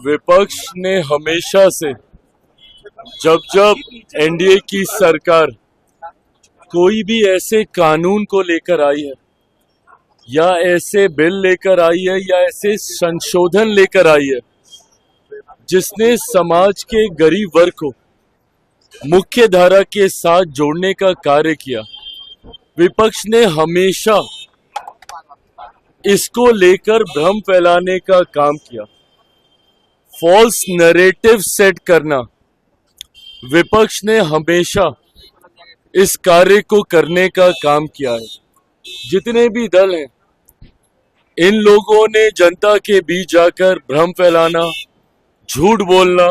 विपक्ष ने हमेशा से जब जब एनडीए की सरकार कोई भी ऐसे कानून को लेकर आई है या ऐसे बिल लेकर आई है या ऐसे संशोधन लेकर आई है जिसने समाज के गरीब वर्ग को मुख्य धारा के साथ जोड़ने का कार्य किया, विपक्ष ने हमेशा इसको लेकर भ्रम फैलाने का काम किया। फॉल्स नैरेटिव सेट करना, विपक्ष ने हमेशा इस कार्य को करने का काम किया है। जितने भी दल हैं, इन लोगों ने जनता के बीच जाकर भ्रम फैलाना, झूठ बोलना,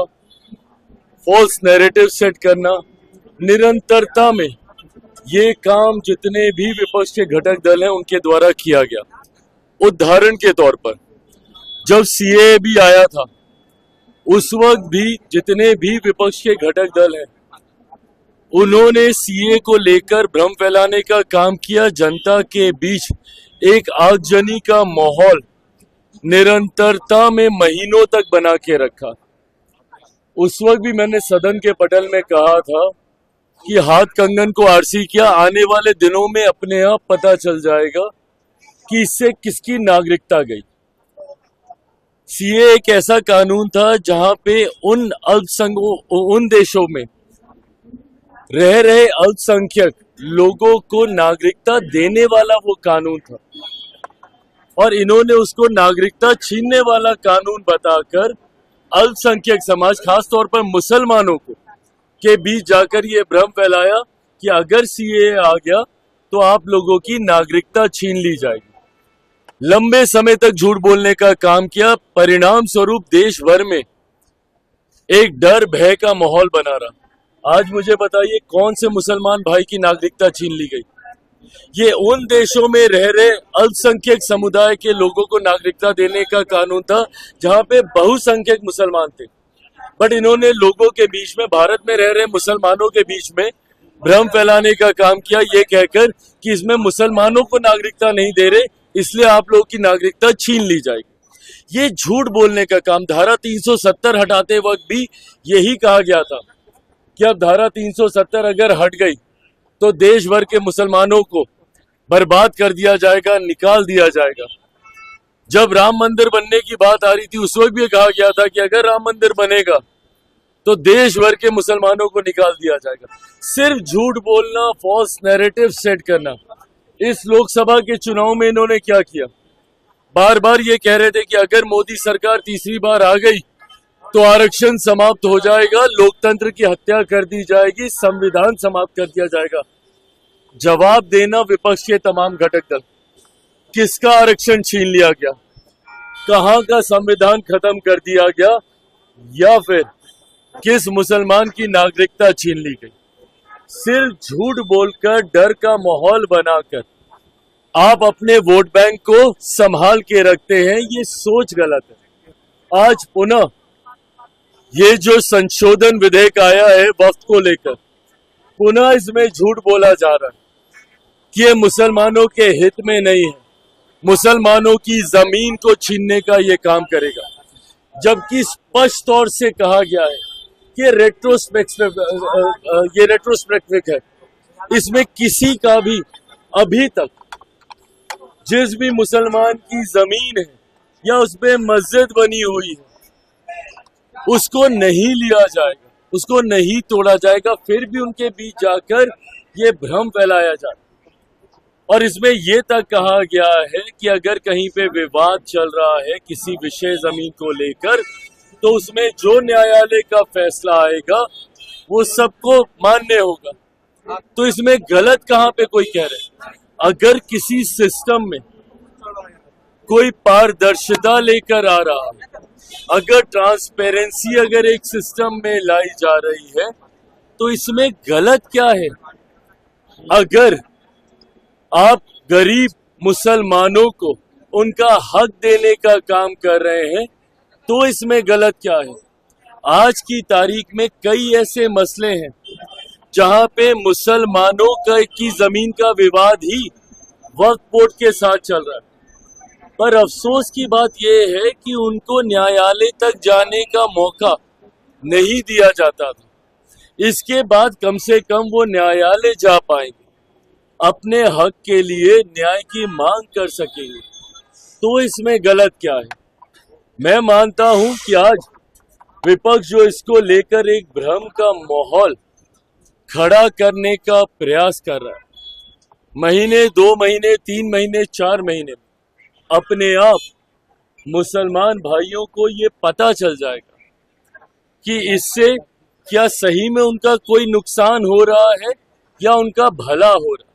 फॉल्स नैरेटिव सेट करना, निरंतरता में ये काम जितने भी विपक्ष के घटक दल हैं उनके द्वारा किया गया। उदाहरण के तौर पर जब सीएए भी आया था, उस वक्त भी जितने भी विपक्ष के घटक दल हैं उन्होंने सीएए को लेकर भ्रम फैलाने का काम किया। जनता के बीच एक आगजनी का माहौल निरंतरता में महीनों तक बना के रखा। उस वक्त भी मैंने सदन के पटल में कहा था कि हाथ कंगन को आरसी किया, आने वाले दिनों में अपने आप पता चल जाएगा कि इससे किसकी नागरिकता गई। सीए एक ऐसा कानून था जहां पे उन देशों में रह रहे अल्पसंख्यक लोगों को नागरिकता देने वाला वो कानून था, और इन्होंने उसको नागरिकता छीनने वाला कानून बताकर अल्पसंख्यक समाज, खास तौर पर मुसलमानों को के बीच जाकर ये भ्रम फैलाया कि अगर सीए आ गया तो आप लोगों की नागरिकता छीन ली जाएगी। लंबे समय तक झूठ बोलने का काम किया। परिणाम स्वरूप देश भर में एक डर भय का माहौल बना रहा। आज मुझे बताइए कौन से मुसलमान भाई की नागरिकता छीन ली गई? ये उन देशों में रह रहे अल्पसंख्यक समुदाय के लोगों को नागरिकता देने का कानून था जहां पे बहुसंख्यक मुसलमान थे, बट इन्होंने लोगों के बीच में, भारत में रह रहे मुसलमानों के बीच में भ्रम फैलाने का काम किया, ये कहकर कि इसमें मुसलमानों को नागरिकता नहीं दे रहे, इसलिए आप लोगों की नागरिकता छीन ली जाएगी। ये झूठ बोलने का काम। धारा 370 हटाते वक्त भी यही कहा गया था कि अब धारा 370 अगर हट गई तो देश भर के मुसलमानों को बर्बाद कर दिया जाएगा, निकाल दिया जाएगा। जब राम मंदिर बनने की बात आ रही थी उस वक्त भी कहा गया था कि अगर राम मंदिर बनेगा तो देश भर के मुसलमानों को निकाल दिया जाएगा। सिर्फ झूठ बोलना, फॉल्स नैरेटिव सेट करना। इस लोकसभा के चुनाव में इन्होंने क्या किया? बार बार ये कह रहे थे कि अगर मोदी सरकार तीसरी बार आ गई तो आरक्षण समाप्त हो जाएगा, लोकतंत्र की हत्या कर दी जाएगी, संविधान समाप्त कर दिया जाएगा। जवाब देना विपक्ष के तमाम घटक दल, किसका आरक्षण छीन लिया गया? कहां का संविधान खत्म कर दिया गया? या फिर किस मुसलमान की नागरिकता छीन ली गई? सिर्फ झूठ बोलकर, डर का माहौल बनाकर आप अपने वोट बैंक को संभाल के रखते हैं। ये सोच गलत है। आज पुनः ये जो संशोधन विधेयक आया है वक्फ को लेकर, पुनः इसमें झूठ बोला जा रहा है कि ये मुसलमानों के हित में नहीं है, मुसलमानों की जमीन को छीनने का ये काम करेगा, जबकि स्पष्ट तौर से कहा गया है कि ये रेट्रोस्पेक्टिव है। इसमें किसी का भी अभी तक जिस भी मुसलमान की जमीन है या उसमें मस्जिद बनी हुई है उसको नहीं लिया जाएगा, उसको नहीं तोड़ा जाएगा। फिर भी उनके बीच जाकर ये भ्रम फैलाया जाए। और इसमें ये तक कहा गया है कि अगर कहीं पे विवाद चल रहा है किसी विशेष जमीन को लेकर तो उसमें जो न्यायालय का फैसला आएगा वो सबको मान्य होगा। तो इसमें गलत कहाँ पे कोई कह रहे हैं? अगर किसी सिस्टम में कोई पारदर्शिता लेकर आ रहा है, अगर ट्रांसपेरेंसी अगर एक सिस्टम में लाई जा रही है तो इसमें गलत क्या है? अगर आप गरीब मुसलमानों को उनका हक देने का काम कर रहे हैं तो इसमें गलत क्या है? आज की तारीख में कई ऐसे मसले हैं जहां पे मुसलमानों की जमीन का विवाद ही वक्फ बोर्ड के साथ चल रहा है। पर अफसोस की बात यह है कि उनको न्यायालय तक जाने का मौका नहीं दिया जाता था। इसके बाद कम से कम वो न्यायालय जा पाएंगे, अपने हक के लिए न्याय की मांग कर सकेंगे। तो इसमें गलत क्या है? मैं मानता हूं कि आज विपक्ष जो इसको लेकर एक भ्रम का माहौल खड़ा करने का प्रयास कर रहा है, महीने, 2 महीने, 3 महीने, 4 महीने अपने आप मुसलमान भाइयों को ये पता चल जाएगा कि इससे क्या सही में उनका कोई नुकसान हो रहा है या उनका भला हो रहा है।